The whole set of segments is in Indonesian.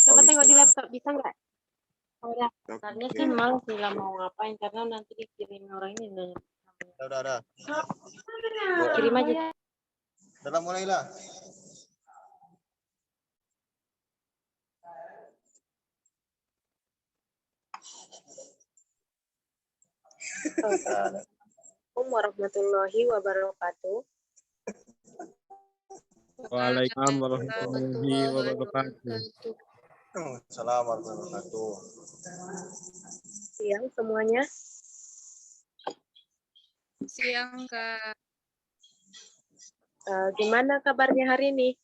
Coba Oh, tengok di bisa. laptop, bisa nggak? Oh ya, sebenarnya sih mau sih lah mau ngapain, karena nanti dikirim orang ini. Udah. Kirim aja. Udah mulailah. Assalamualaikum warahmatullahi wabarakatuh. Waalaikumsalam warahmatullahi wabarakatuh. Assalamualaikum warahmatullahi wabarakatuh. Siang semuanya. Siang, Kak. Gimana kabarnya hari ini?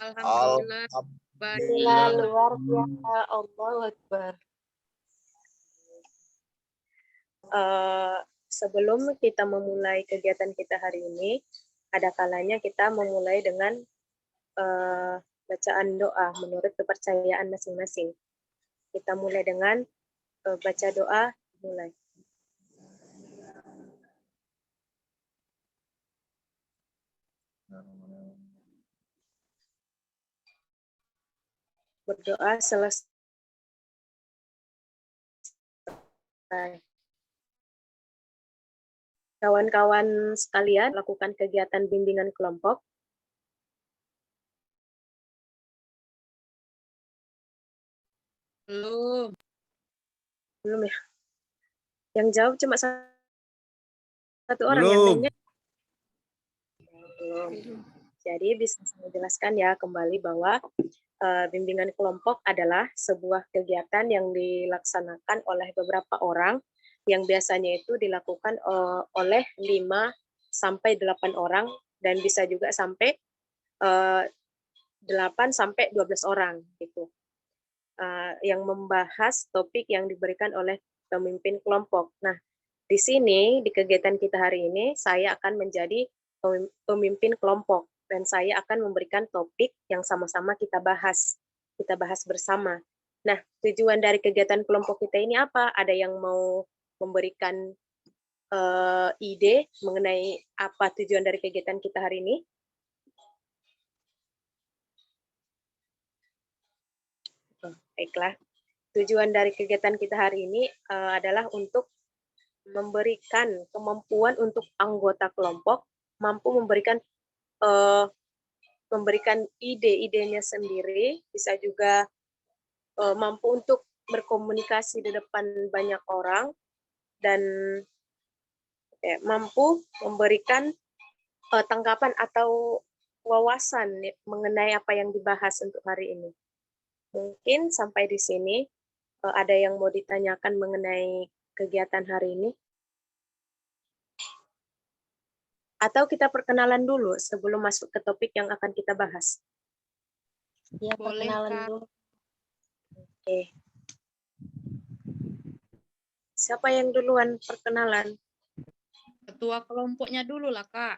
Alhamdulillah. Alhamdulillah, luar biasa. Allahu Akbar. Sebelum kita memulai kegiatan kita hari ini, ada kalanya kita memulai dengan bacaan doa menurut kepercayaan masing-masing. Kita mulai dengan baca doa, mulai. Berdoa selesai. Kawan-kawan sekalian, lakukan kegiatan bimbingan kelompok. Belum. Belum ya? Yang jawab cuma satu orang yang Belum. lainnya. Belum. Jadi bisa saya jelaskan ya kembali bahwa bimbingan kelompok adalah sebuah kegiatan yang dilaksanakan oleh beberapa orang yang biasanya itu dilakukan oleh 5 sampai 8 orang dan bisa juga sampai 8 sampai 12 orang gitu. Yang membahas topik yang diberikan oleh pemimpin kelompok. Nah, di sini di kegiatan kita hari ini saya akan menjadi pemimpin kelompok dan saya akan memberikan topik yang sama-sama kita bahas bersama. Nah, tujuan dari kegiatan kelompok kita ini apa? Ada yang mau memberikan ide mengenai apa tujuan dari kegiatan kita hari ini? Baiklah. Tujuan dari kegiatan kita hari ini adalah untuk memberikan kemampuan untuk anggota kelompok mampu memberikan ide-idenya sendiri, bisa juga mampu untuk berkomunikasi di depan banyak orang, dan mampu memberikan tanggapan atau wawasan mengenai apa yang dibahas untuk hari ini. Mungkin sampai di sini ada yang mau ditanyakan mengenai kegiatan hari ini? Atau kita perkenalan dulu sebelum masuk ke topik yang akan kita bahas? Ya, perkenalan dulu. Oke. Siapa yang duluan perkenalan? Ketua kelompoknya dulu lah, Kak.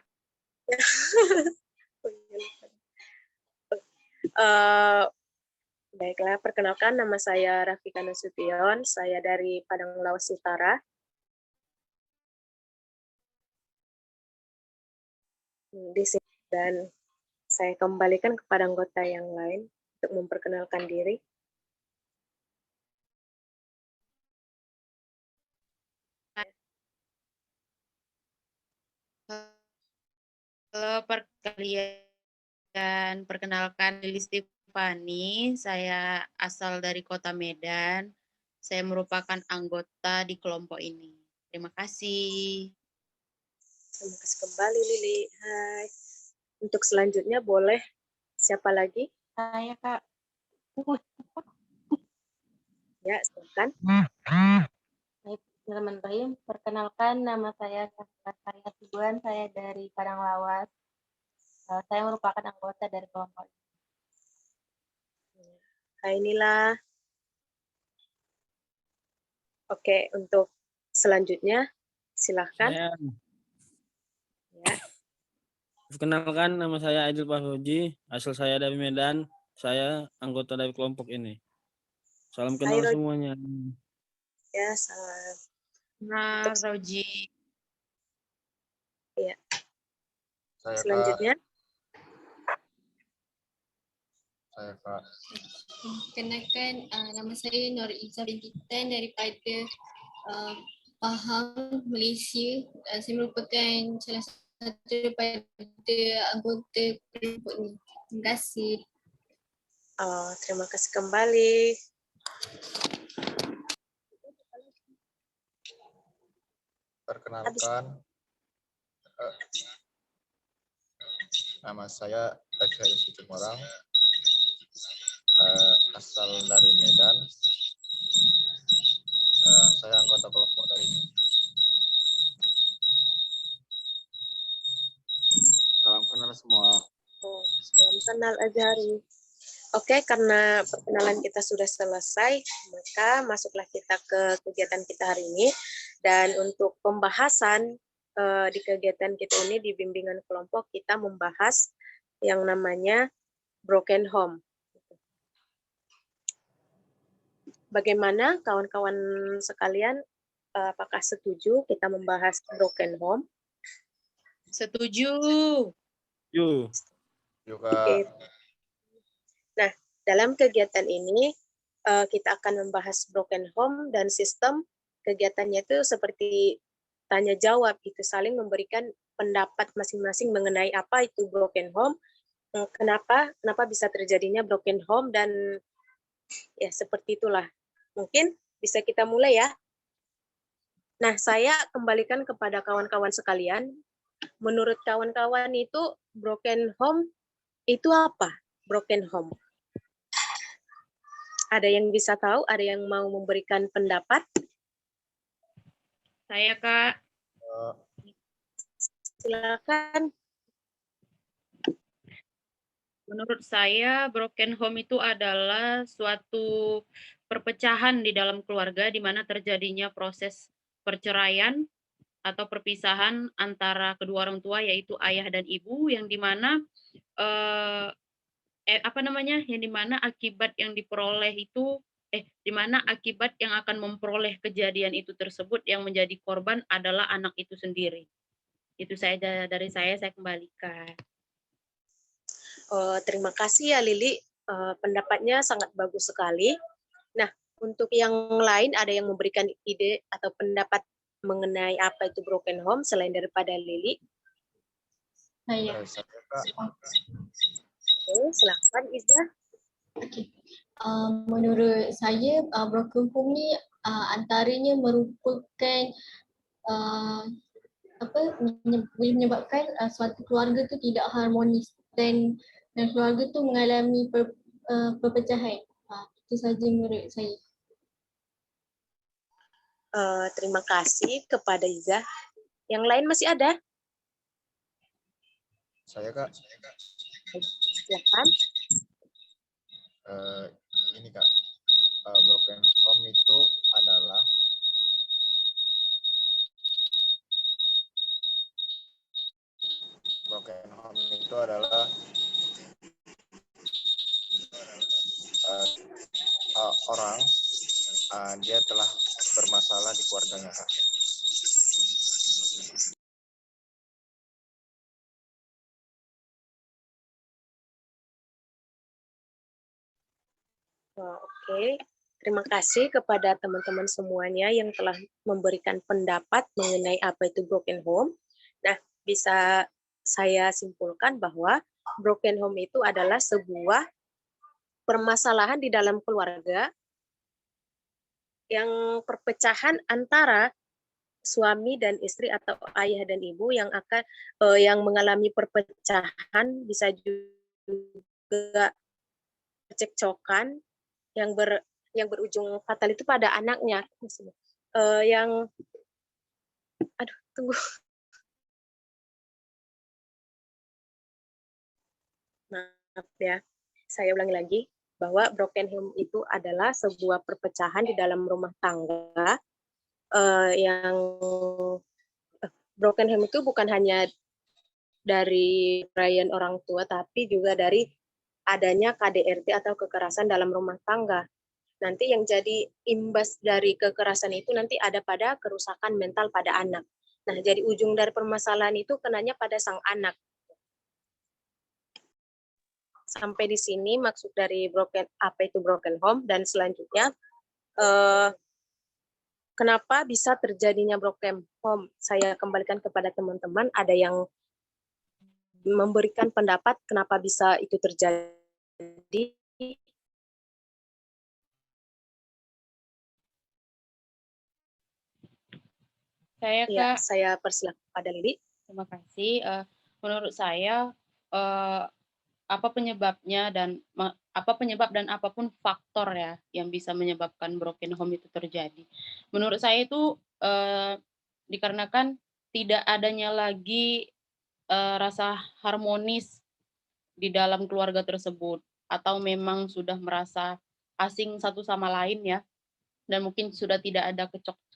Baiklah, perkenalkan nama saya Rafika Nasution, saya dari Padang Lawas Utara. Di sini dan saya kembalikan kepada anggota yang lain untuk memperkenalkan diri. Halo, perkenalkan Lilis Tiffany, saya asal dari Kota Medan. Saya merupakan anggota di kelompok ini. Terima kasih. Terima kasih kembali, Lili. Hai. Untuk selanjutnya boleh siapa lagi? Saya, Kak. Ya, silakan. Bismillahirrahmanirrahim. Perkenalkan, nama saya Safira Tujuan, saya dari Padang Lawas. Saya merupakan anggota dari kelompok ini. Hai Nila. Oke, untuk selanjutnya silahkan. Ya. Ya. Perkenalkan, nama saya Aidil Fahruji, asal saya dari Medan. Saya anggota dari kelompok ini. Salam kenal Hai, semuanya. Ya, salam. Nah, Roji. Ya. Saya Selanjutnya. Kak. Perkenalkan, nama saya Nur Izzah binti Tan daripada Pahang, Malaysia. Saya merupakan salah satu daripada anggota kelompok ini. Terima kasih. Terima kasih kembali. Perkenalkan, nama saya Eka Situmorang, asal dari Medan. Saya anggota kelompok dari ini. Salam kenal semua. Salam kenal Azhari. Oke, karena perkenalan kita sudah selesai, maka masuklah kita ke kegiatan kita hari ini. Dan untuk pembahasan di kegiatan kita ini di bimbingan kelompok, kita membahas yang namanya broken home. Bagaimana kawan-kawan sekalian, apakah setuju kita membahas broken home? Setuju. Yuk. Juga Oke. Nah, dalam kegiatan ini kita akan membahas broken home dan sistem kegiatannya itu seperti tanya jawab, itu saling memberikan pendapat masing-masing mengenai apa itu broken home, kenapa bisa terjadinya broken home, dan ya seperti itulah. Mungkin bisa kita mulai ya. Nah, saya kembalikan kepada kawan-kawan sekalian. Menurut kawan-kawan itu broken home itu apa? Broken home. Ada yang bisa tahu? Ada yang mau memberikan pendapat? Saya, Kak. Silakan. Menurut saya, broken home itu adalah suatu perpecahan di dalam keluarga di mana terjadinya proses perceraian atau perpisahan antara kedua orang tua, yaitu ayah dan ibu, yang dimana yang dimana akibat yang diperoleh itu dimana akibat yang akan memperoleh kejadian itu tersebut yang menjadi korban adalah anak itu sendiri. Itu saya dari saya kembalikan. Terima kasih ya Lili, pendapatnya sangat bagus sekali. Nah, untuk yang lain ada yang memberikan ide atau pendapat mengenai apa itu broken home selain daripada Lili? Saya. Oke, silakan Izzah. Okay. Menurut saya, broken home ni antaranya merupakan boleh menyebabkan suatu keluarga tu tidak harmonis dan keluarga tu mengalami perpecahan. Itu saja menurut saya. Terima kasih kepada Izzah. Yang lain masih ada? saya Kak. Silakan. Ini Kak, broken home itu adalah orang dia telah bermasalah di keluarganya Kak. Oke, terima kasih kepada teman-teman semuanya yang telah memberikan pendapat mengenai apa itu broken home. Nah, bisa saya simpulkan bahwa broken home itu adalah sebuah permasalahan di dalam keluarga yang perpecahan antara suami dan istri atau ayah dan ibu yang mengalami perpecahan, bisa juga cekcokan yang berujung fatal itu pada anaknya. Tunggu. Maaf ya, saya ulangi lagi bahwa broken home itu adalah sebuah perpecahan di dalam rumah tangga yang broken home itu bukan hanya dari perayaan orang tua, tapi juga dari adanya KDRT atau kekerasan dalam rumah tangga. Nanti yang jadi imbas dari kekerasan itu nanti ada pada kerusakan mental pada anak. Nah, jadi ujung dari permasalahan itu kenanya pada sang anak. sampai di sini maksud dari apa itu broken home, dan selanjutnya kenapa bisa terjadinya broken home. Saya kembalikan kepada teman-teman, ada yang memberikan pendapat kenapa bisa itu terjadi. Saya, Ya, Kak. saya persilakan pada Lili. Terima kasih. Menurut saya, apa penyebabnya dan apa penyebab dan apapun faktor ya yang bisa menyebabkan broken home itu terjadi. Menurut saya itu dikarenakan tidak adanya lagi rasa harmonis di dalam keluarga tersebut, atau memang sudah merasa asing satu sama lain ya, dan mungkin sudah tidak ada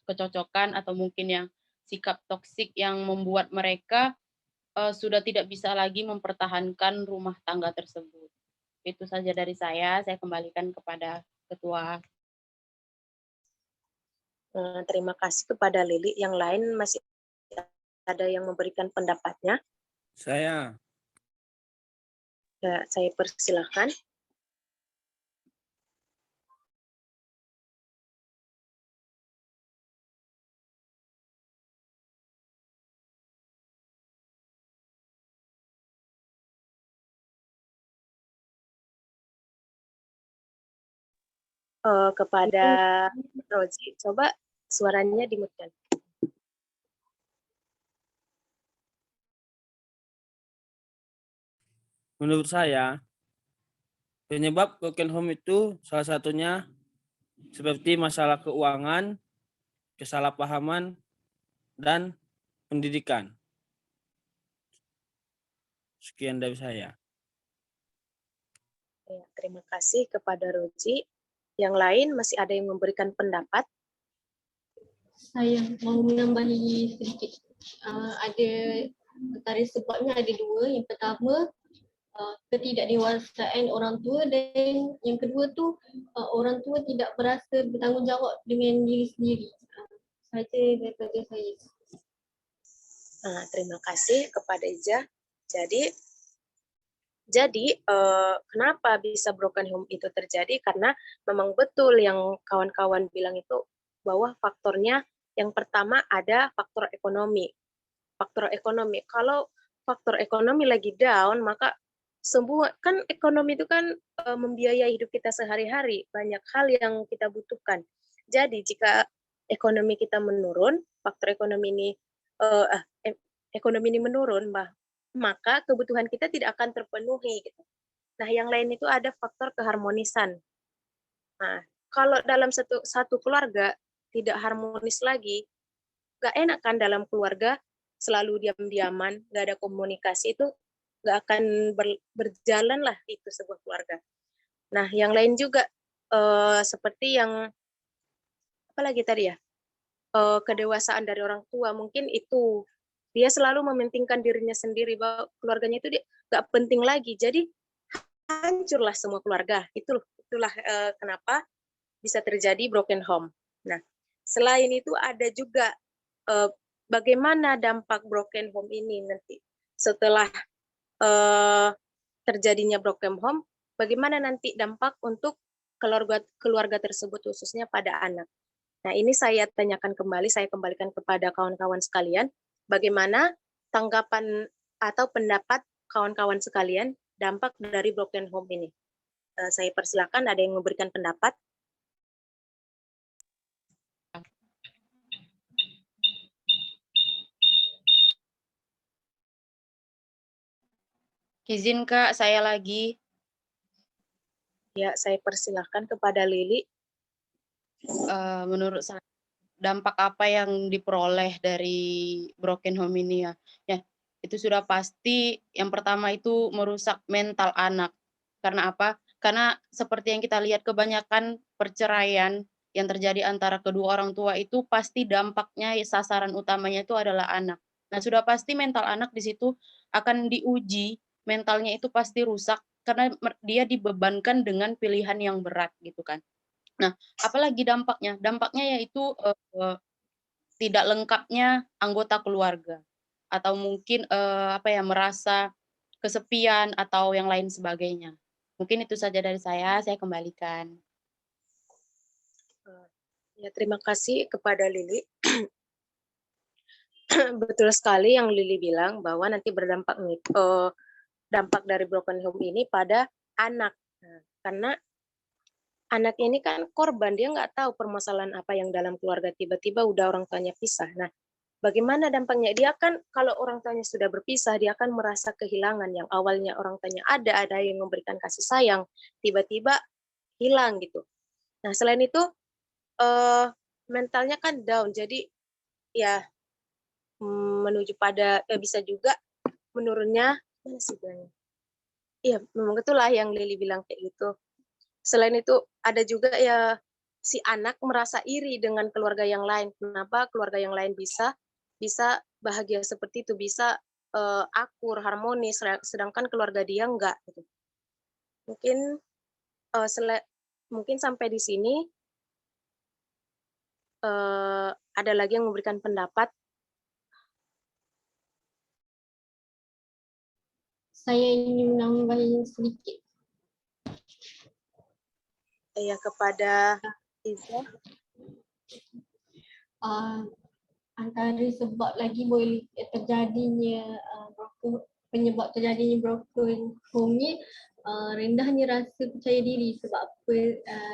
kecocokan atau mungkin yang sikap toksik yang membuat mereka sudah tidak bisa lagi mempertahankan rumah tangga tersebut. Itu saja dari saya kembalikan kepada Ketua. Terima kasih kepada Lili. Yang lain masih ada yang memberikan pendapatnya? Saya. Ya, saya persilahkan. Kepada Rozi, coba suaranya dimutkan. Menurut saya, penyebab broken home itu salah satunya seperti masalah keuangan, kesalahpahaman, dan pendidikan. Sekian dari saya. Ya, terima kasih kepada Rozi. Yang lain masih ada yang memberikan pendapat? Saya mau menambahi sedikit. Ada antara sebabnya ada dua. Yang pertama, ketidakdewasaan orang tua, dan yang kedua tu orang tua tidak berasa bertanggungjawab dengan diri sendiri. Saja daripada saya. Terima kasih kepada Ija. Jadi kenapa bisa broken home itu terjadi? Karena memang betul yang kawan-kawan bilang itu, bahwa faktornya yang pertama ada faktor ekonomi. Faktor ekonomi. Kalau faktor ekonomi lagi down, maka semua kan ekonomi itu kan membiayai hidup kita sehari-hari. Banyak hal yang kita butuhkan. Jadi jika ekonomi kita menurun, faktor ekonomi ini menurun, maka kebutuhan kita tidak akan terpenuhi gitu. Nah, yang lain itu ada faktor keharmonisan. Nah, kalau dalam satu keluarga tidak harmonis lagi, gak enak kan dalam keluarga, selalu diam-diaman, gak ada komunikasi, itu gak akan berjalan lah itu sebuah keluarga. Nah, yang lain juga seperti yang apa lagi tadi ya, kedewasaan dari orang tua, mungkin itu dia selalu mementingkan dirinya sendiri, bahwa keluarganya itu dia gak penting lagi, jadi hancurlah semua keluarga. Itulah kenapa bisa terjadi broken home. Nah, selain itu ada juga bagaimana dampak broken home ini nanti setelah terjadinya broken home, bagaimana nanti dampak untuk keluarga tersebut, khususnya pada anak. Nah, ini saya tanyakan kembali, saya kembalikan kepada kawan-kawan sekalian, bagaimana tanggapan atau pendapat kawan-kawan sekalian dampak dari broken home ini. Saya persilakan, ada yang memberikan pendapat. Izin Kak, saya lagi. Ya, saya persilakan kepada Lili. Menurut saya, dampak apa yang diperoleh dari broken home ini ya? Ya, itu sudah pasti yang pertama itu merusak mental anak. Karena apa? Karena seperti yang kita lihat, kebanyakan perceraian yang terjadi antara kedua orang tua itu pasti dampaknya, sasaran utamanya itu adalah anak. Nah, sudah pasti mental anak di situ akan diuji, mentalnya itu pasti rusak karena dia dibebankan dengan pilihan yang berat gitu kan. Nah, apalagi dampaknya? Dampaknya yaitu tidak lengkapnya anggota keluarga, atau mungkin merasa kesepian atau yang lain sebagainya. Mungkin itu saja dari saya kembalikan. Ya, terima kasih kepada Lili. Betul sekali yang Lili bilang bahwa nanti berdampak dampak dari broken home ini pada anak. Nah, karena anak ini kan korban, dia nggak tahu permasalahan apa yang dalam keluarga, tiba-tiba udah orang tuanya pisah. Nah, bagaimana dampaknya? Dia kan kalau orang tuanya sudah berpisah, dia akan merasa kehilangan yang awalnya orang tuanya ada yang memberikan kasih sayang, tiba-tiba hilang gitu. Nah, selain itu mentalnya kan down, jadi ya menuju pada bisa juga menurunnya mana sih bilangnya? Iya, memang itulah yang Lili bilang kayak gitu. Selain itu ada juga ya si anak merasa iri dengan keluarga yang lain. Kenapa keluarga yang lain bisa bahagia seperti itu, bisa akur, harmonis, sedangkan keluarga dia enggak gitu. Mungkin mungkin sampai di sini ada lagi yang memberikan pendapat. Saya ingin menambahin sedikit. Ya, kepada Iza. Antara sebab lagi boleh terjadinya penyebab terjadinya broken home ni rendahnya rasa percaya diri. Sebab apa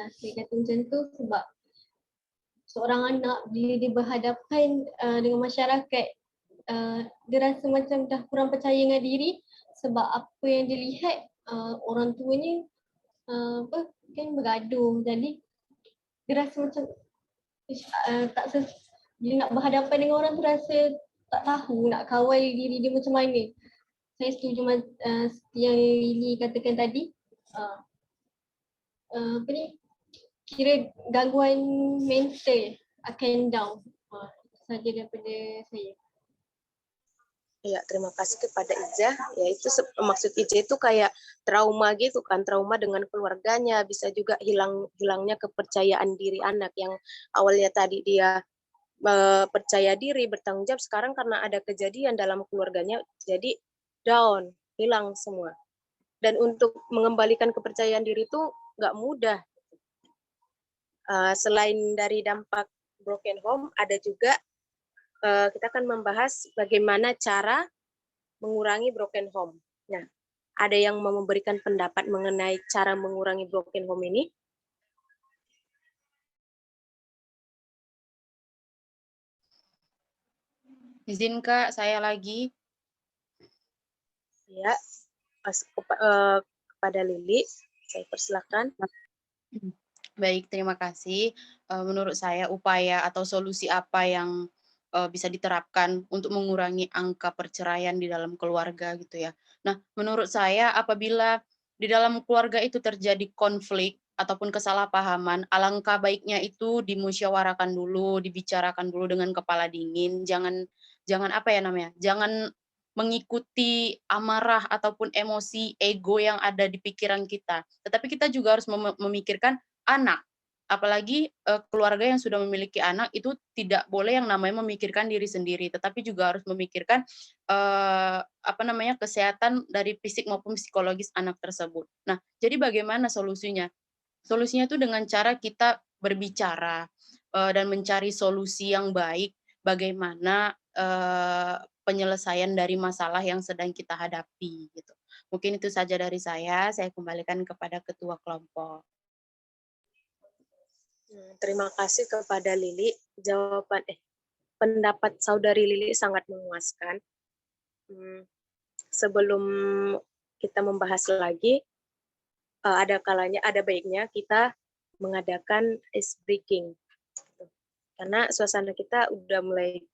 saya kata macam tu? Sebab seorang anak bila dia berhadapan dengan masyarakat, dia rasa macam dah kurang percaya dengan diri sebab apa yang dia lihat orang tuanya kan bergaduh. Jadi dia rasa macam bila nak berhadapan dengan orang tu rasa tak tahu nak kawal diri dia macam mana. Saya setuju seperti yang Lili katakan tadi. Apa ni? Kira gangguan mental akan down. Itu saja daripada saya. Ya, terima kasih kepada Ija. Ya, itu maksud Ija itu kayak trauma gitu kan, trauma dengan keluarganya, bisa juga hilangnya kepercayaan diri anak yang awalnya tadi dia percaya diri, bertanggung jawab, sekarang karena ada kejadian dalam keluarganya jadi down, hilang semua. Dan untuk mengembalikan kepercayaan diri itu nggak mudah. Selain dari dampak broken home, ada juga kita akan membahas bagaimana cara mengurangi broken home. Nah, ada yang mau memberikan pendapat mengenai cara mengurangi broken home ini? Izin Kak, saya lagi. Ya, kepada Lili, saya persilakan. Baik, terima kasih. Menurut saya upaya atau solusi apa yang bisa diterapkan untuk mengurangi angka perceraian di dalam keluarga gitu ya. Nah, menurut saya apabila di dalam keluarga itu terjadi konflik ataupun kesalahpahaman, alangkah baiknya itu dimusyawarakan dulu, dibicarakan dulu dengan kepala dingin, jangan apa ya namanya? Jangan mengikuti amarah ataupun emosi ego yang ada di pikiran kita. Tetapi kita juga harus memikirkan anak. Apalagi keluarga yang sudah memiliki anak itu tidak boleh yang namanya memikirkan diri sendiri, tetapi juga harus memikirkan kesehatan dari fisik maupun psikologis anak tersebut. Nah, jadi bagaimana solusinya? Solusinya itu dengan cara kita berbicara dan mencari solusi yang baik bagaimana penyelesaian dari masalah yang sedang kita hadapi gitu. Mungkin itu saja dari saya kembalikan kepada ketua kelompok. Terima kasih kepada Lili. Pendapat saudari Lili sangat memuaskan. Sebelum kita membahas lagi, ada baiknya kita mengadakan ice breaking. Karena suasana kita udah mulai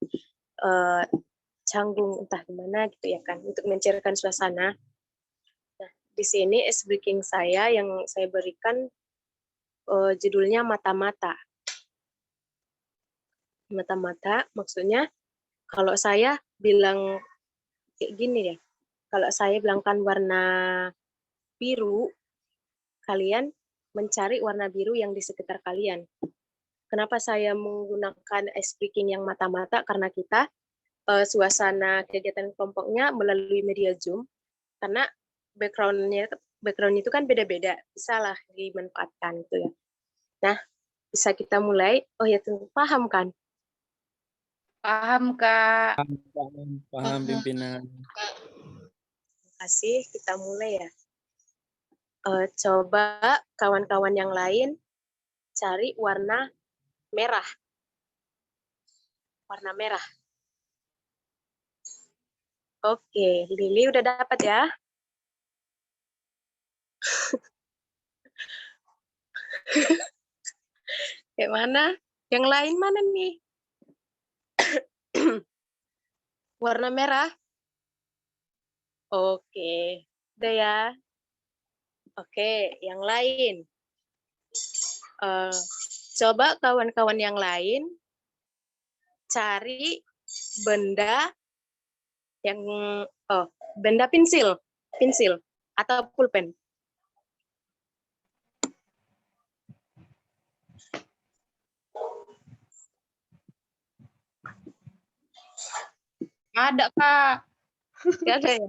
canggung entah gimana gitu ya kan, untuk mencairkan suasana. Nah, di sini ice breaking saya yang saya berikan judulnya mata-mata. Mata-mata maksudnya kalau saya bilang kayak gini deh. Kalau saya bilangkan warna biru, kalian mencari warna biru yang di sekitar kalian. Kenapa saya menggunakan ice breaking yang mata-mata? Karena kita suasana kegiatan kelompoknya melalui media Zoom, karena background-nya background itu kan beda-beda, bisa lah dimanfaatkan gitu ya. Nah, bisa kita mulai. Oh ya, tuh paham kan? Paham, Kak. Paham pimpinan. Terima kasih, kita mulai ya. Coba kawan-kawan yang lain cari warna merah. Warna merah. Oke, Lili udah dapat ya? Kayak mana? Yang lain mana nih? Warna merah? Oke, udah ya. Oke, yang lain. Coba kawan-kawan yang lain cari benda yang benda pensil atau pulpen. Ada, Kak. Gak ada ya?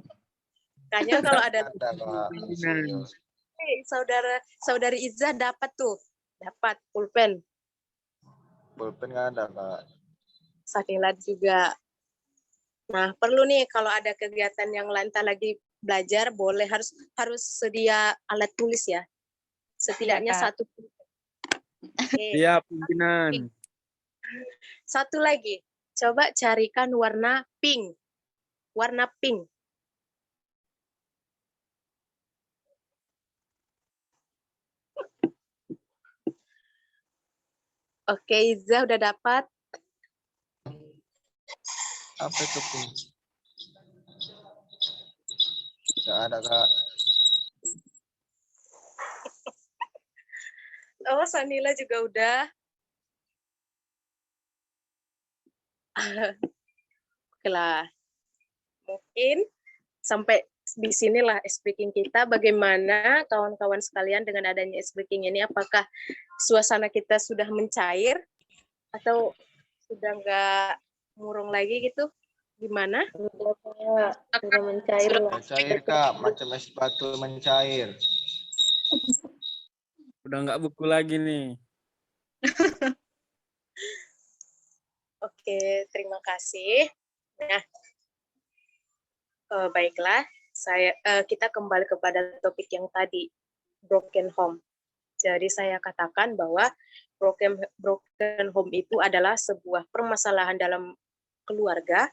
Kayaknya kalau ada Ada, Kak. Serius. saudari Izzah dapat tuh, dapat pulpen. Pulpen nggak ada, Kak. Sakilat juga. Nah, perlu nih kalau ada kegiatan yang lantar lagi belajar, boleh harus sedia alat tulis ya. Setidaknya Iya, Kak. satu. Oke. Siap, pimpinan. Satu lagi, coba carikan warna pink. Warna pink. Oke, Izzah udah dapat. Apa itu, Pin? Nggak ada, Kak. Oh, Sanila juga udah. Oke lah. Mungkin sampai di sinilah speaking kita. Bagaimana kawan-kawan sekalian dengan adanya speaking ini, apakah suasana kita sudah mencair atau sudah nggak murung lagi gitu? Gimana? Sudah mencair lah. Mencair, Kak. Macam es batu mencair. Udah nggak buku lagi nih. Oke, terima kasih. Nah, baiklah, kita kembali kepada topik yang tadi, broken home. Jadi saya katakan bahwa broken home itu adalah sebuah permasalahan dalam keluarga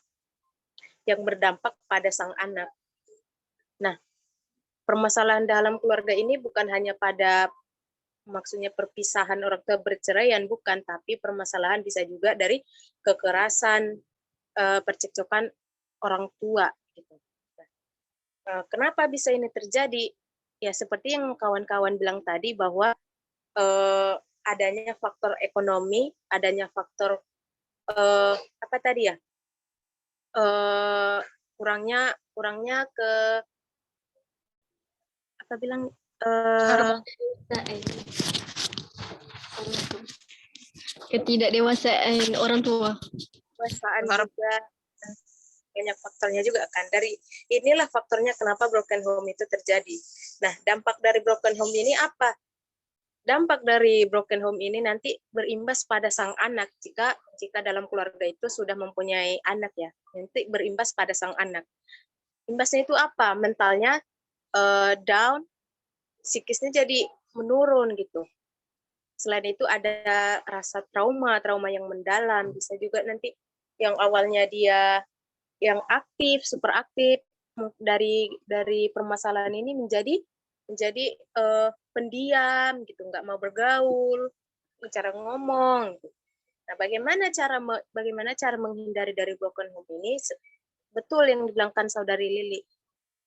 yang berdampak pada sang anak. Nah, permasalahan dalam keluarga ini bukan hanya pada maksudnya perpisahan orang tua berceraian, bukan, tapi permasalahan bisa juga dari kekerasan, percekcokan orang tua. Gitu. Kenapa bisa ini terjadi? Ya seperti yang kawan-kawan bilang tadi bahwa adanya faktor ekonomi, adanya faktor apa tadi ya? Kurangnya ke apa bilang Ketidakdewasaan orang tua. kekuasaan juga, banyak faktornya juga kan. Dari inilah faktornya kenapa broken home itu terjadi. Nah, dampak dari broken home ini apa? Dampak dari broken home ini nanti berimbas pada sang anak. Jika dalam keluarga itu sudah mempunyai anak ya, nanti berimbas pada sang anak. Imbasnya itu apa? Mentalnya down, psikisnya jadi menurun gitu. Selain itu ada rasa trauma yang mendalam, bisa juga nanti yang awalnya dia yang aktif, super aktif, dari permasalahan ini menjadi pendiam gitu, nggak mau bergaul, cara ngomong. Nah, bagaimana cara menghindari dari broken home ini? Betul yang dibilangkan saudari Lili,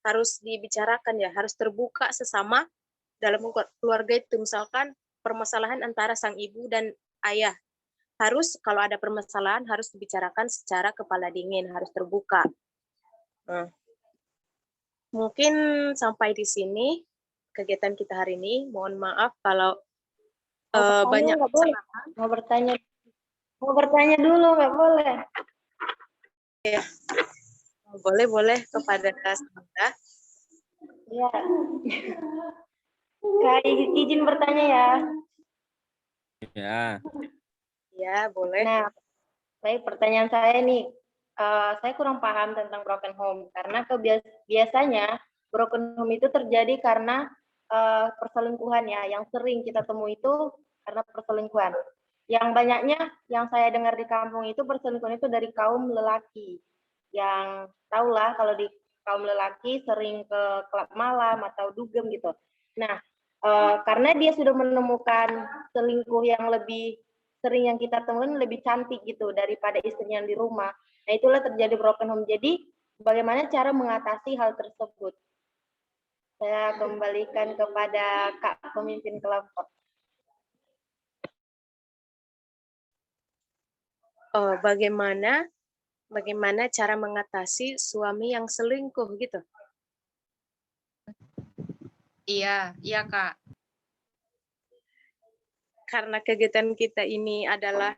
harus dibicarakan ya, harus terbuka sesama dalam keluarga itu. Misalkan permasalahan antara sang ibu dan ayah, harus kalau ada permasalahan harus dibicarakan secara kepala dingin, harus terbuka. Nah, mungkin sampai di sini kegiatan kita hari ini. Mohon maaf kalau banyak kesalahan. Mau bertanya dulu, nggak boleh. Ya, boleh kepada Sandra. Ya. Kak, izin bertanya ya. Ya, Ya, boleh. Nah, baik, pertanyaan saya nih, saya kurang paham tentang broken home karena biasanya broken home itu terjadi karena perselingkuhan ya, yang sering kita temui itu karena perselingkuhan. Yang banyaknya yang saya dengar di kampung itu perselingkuhan itu dari kaum lelaki. Yang tahulah kalau di kaum lelaki sering ke klub malam atau dugem gitu. Nah, karena dia sudah menemukan selingkuh yang lebih sering yang kita temuin lebih cantik gitu daripada istrinya yang di rumah. Nah, itulah terjadi broken home. Jadi, bagaimana cara mengatasi hal tersebut? Saya kembalikan kepada Kak pemimpin kelompok. Bagaimana cara mengatasi suami yang selingkuh gitu? Iya, iya Kak. Karena kegiatan kita ini adalah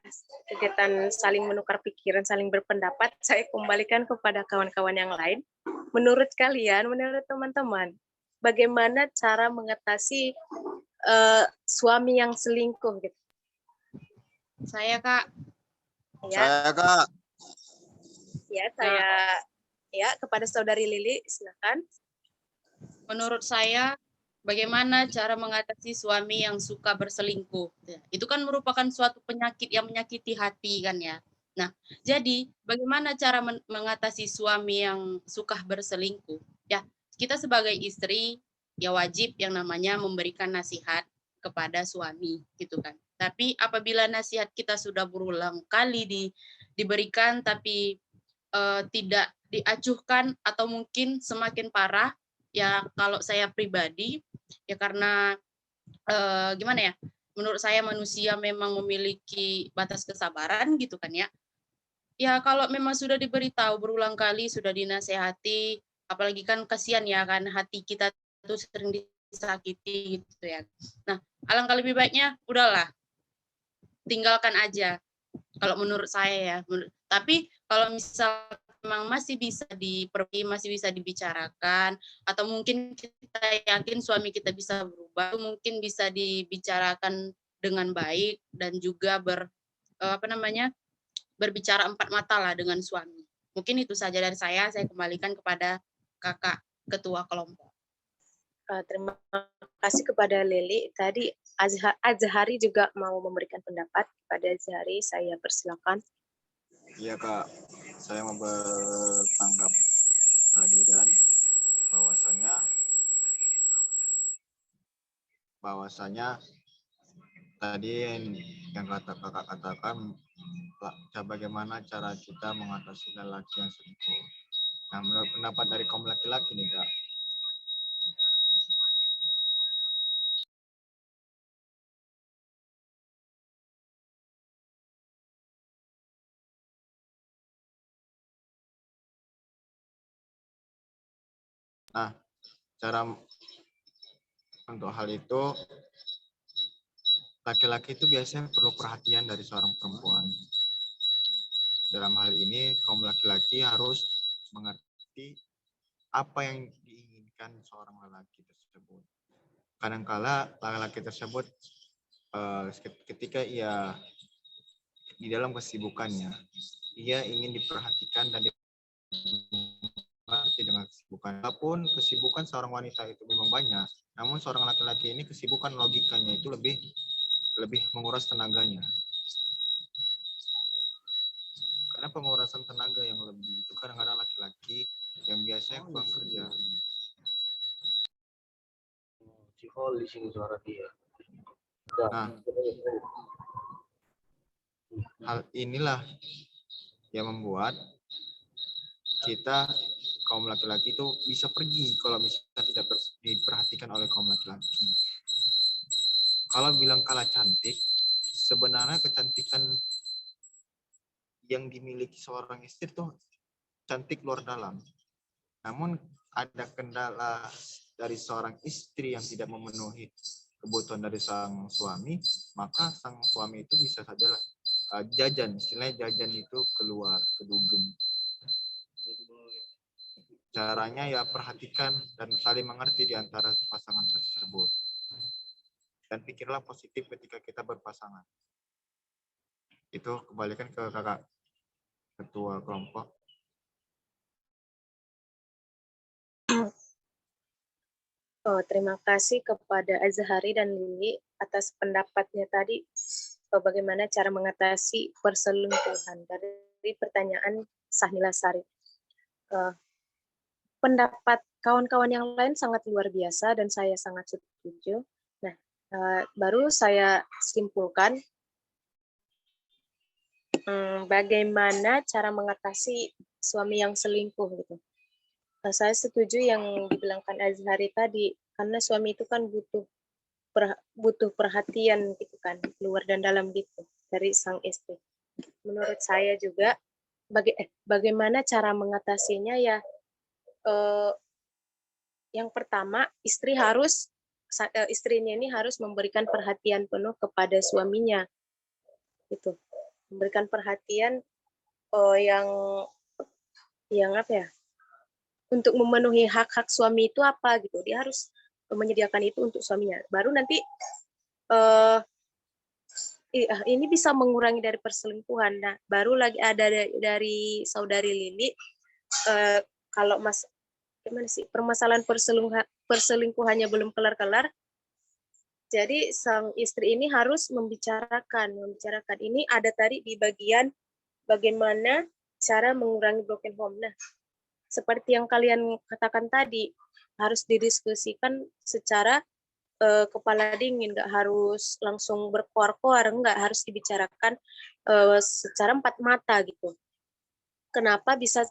kegiatan saling menukar pikiran, saling berpendapat, saya kembalikan kepada kawan-kawan yang lain. Menurut kalian, menurut teman-teman, bagaimana cara mengatasi suami yang selingkuh gitu? Saya Kak. Ya, Saya Kak. Ya, kepada saudari Lili, silakan. Menurut saya, bagaimana cara mengatasi suami yang suka berselingkuh? Ya, itu kan merupakan suatu penyakit yang menyakiti hati kan ya. Nah, jadi bagaimana cara mengatasi suami yang suka berselingkuh? Ya, kita sebagai istri ya wajib yang namanya memberikan nasihat kepada suami gitu kan. Tapi apabila nasihat kita sudah berulang kali diberikan tapi tidak diacuhkan atau mungkin semakin parah, ya kalau saya pribadi ya karena gimana ya, menurut saya manusia memang memiliki batas kesabaran gitu kan ya. Ya kalau memang sudah diberitahu berulang kali, sudah dinasehati, apalagi kan kasihan ya kan hati kita tuh sering disakiti gitu ya. Nah, alangkah lebih baiknya udahlah tinggalkan aja kalau menurut saya ya. Tapi kalau misal memang masih bisa masih bisa dibicarakan, atau mungkin kita yakin suami kita bisa berubah, mungkin bisa dibicarakan dengan baik dan juga berbicara empat mata lah dengan suami. Mungkin itu saja dari saya kembalikan kepada kakak ketua kelompok. Terima kasih kepada Lili. Tadi Azhari juga mau memberikan pendapat. Kepada Azhari, saya persilakan. Iya Kak, saya mau bertanggap tadi dan bahwasanya tadi yang kakak katakan bagaimana cara kita mengatasi lelaki yang selingkuh. Nah, menurut pendapat dari kaum laki-laki nih Kak, nah cara untuk hal itu laki-laki itu biasanya perlu perhatian dari seorang perempuan. Dalam hal ini kaum laki-laki harus mengerti apa yang diinginkan seorang lelaki tersebut. Kadangkala laki-laki tersebut ketika ia di dalam kesibukannya, ia ingin diperhatikan dan dimengerti dengan kesibukan. Walaupun kesibukan seorang wanita itu memang banyak, namun seorang laki-laki ini kesibukan logikanya itu lebih menguras tenaganya. Karena pengurasan tenaga yang lebih itu kadang-kadang laki-laki yang biasanya kurang kerja. Di sini suara dia. Nah, hal inilah yang membuat kita kaum laki-laki itu bisa pergi kalau misalnya tidak diperhatikan oleh kaum laki-laki. Kalau bilang kalah cantik, sebenarnya kecantikan yang dimiliki seorang istri itu cantik luar dalam. Namun ada kendala dari seorang istri yang tidak memenuhi kebutuhan dari sang suami, maka sang suami itu bisa saja jajan, istilahnya jajan itu keluar ke dugem. Caranya ya perhatikan dan saling mengerti di antara pasangan tersebut. Dan pikirlah positif ketika kita berpasangan. Itu kembalikan ke kakak ketua kelompok. Oh, terima kasih kepada Azhari dan Lili atas pendapatnya tadi bagaimana cara mengatasi perselingkuhan dari pertanyaan Sahnila Sari. Pendapat kawan-kawan yang lain sangat luar biasa dan saya sangat setuju. Nah, baru saya simpulkan bagaimana cara mengatasi suami yang selingkuh gitu. Saya setuju yang dibilangkan Azhari tadi, karena suami itu kan butuh perhatian gitu kan, luar dan dalam gitu dari sang istri. Menurut saya juga bagaimana cara mengatasinya ya, yang pertama istrinya ini harus memberikan perhatian penuh kepada suaminya, gitu, memberikan perhatian yang apa ya? Untuk memenuhi hak-hak suami itu apa gitu, dia harus menyediakan itu untuk suaminya. Baru nanti ini bisa mengurangi dari perselingkuhan. Nah, baru lagi ada dari saudari Lili, kalau gimana sih permasalahan perselingkuhannya belum kelar-kelar, jadi sang istri ini harus membicarakan ini ada tadi di bagian bagaimana cara mengurangi broken home. Nah, seperti yang kalian katakan tadi, harus didiskusikan secara kepala dingin, nggak harus langsung berkoar-koar, nggak harus dibicarakan secara empat mata gitu. Kenapa bisa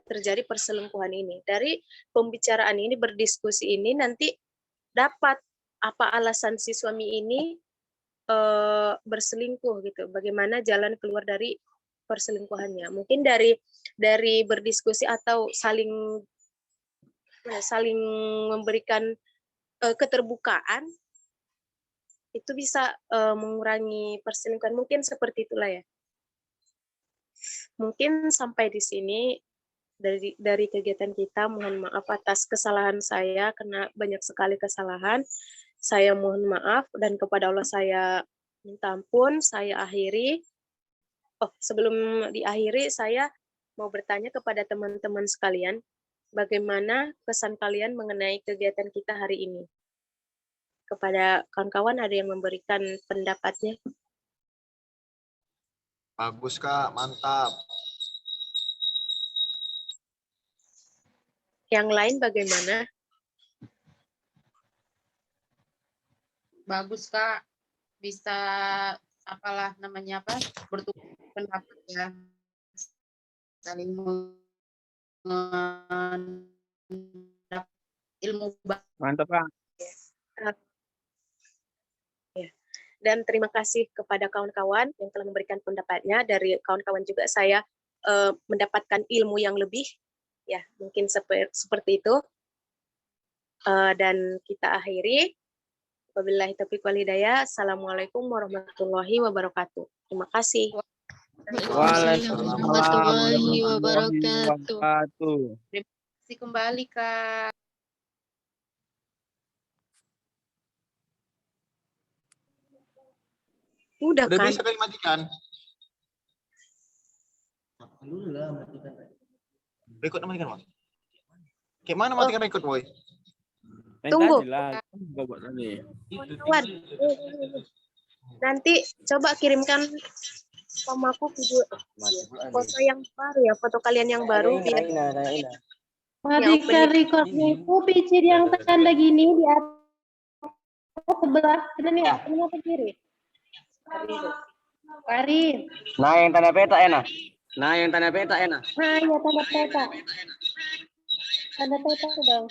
terjadi perselingkuhan ini? Dari pembicaraan ini, berdiskusi ini, nanti dapat apa alasan si suami ini berselingkuh gitu. Bagaimana jalan keluar dari perselingkuhannya? Mungkin dari berdiskusi atau saling memberikan keterbukaan, itu bisa mengurangi perselingkuhan. Mungkin seperti itulah ya. Mungkin sampai di sini dari kegiatan kita. Mohon maaf atas kesalahan saya, karena banyak sekali kesalahan. Saya mohon maaf, dan kepada Allah saya minta ampun. Saya akhiri. Sebelum diakhiri, saya mau bertanya kepada teman-teman sekalian, bagaimana pesan kalian mengenai kegiatan kita hari ini? Kepada kawan-kawan, ada yang memberikan pendapatnya? Bagus Kak, mantap. Yang lain bagaimana? Bagus Kak, bisa bertukar pendapat ya, saling ilmu. Mantap, Kak. Dan terima kasih kepada kawan-kawan yang telah memberikan pendapatnya. Dari kawan-kawan juga saya mendapatkan ilmu yang lebih, ya mungkin seperti itu. Dan kita akhiri. Wabillahi taufiq wal hidayah. Assalamualaikum warahmatullahi wabarakatuh. Terima kasih. Waalaikumsalam warahmatullahi wabarakatuh. Terima kasih kembali Kak. Udah kan? Bisa kali matikan. Record matikan, Mas. Gimana matikan record, boy? Tunggu. Kawan. Nanti coba kirimkan sama aku video foto yang baru ya, foto kalian yang baru. Matikan recordnya itu PC yang tanda gini di atas sebelah sini ya, tengah ke kiri. Karin. Nah, yang tanda peta enak. Nah, yang tanda peta enak. Nah, ya tanda peta. Tanda peta dong.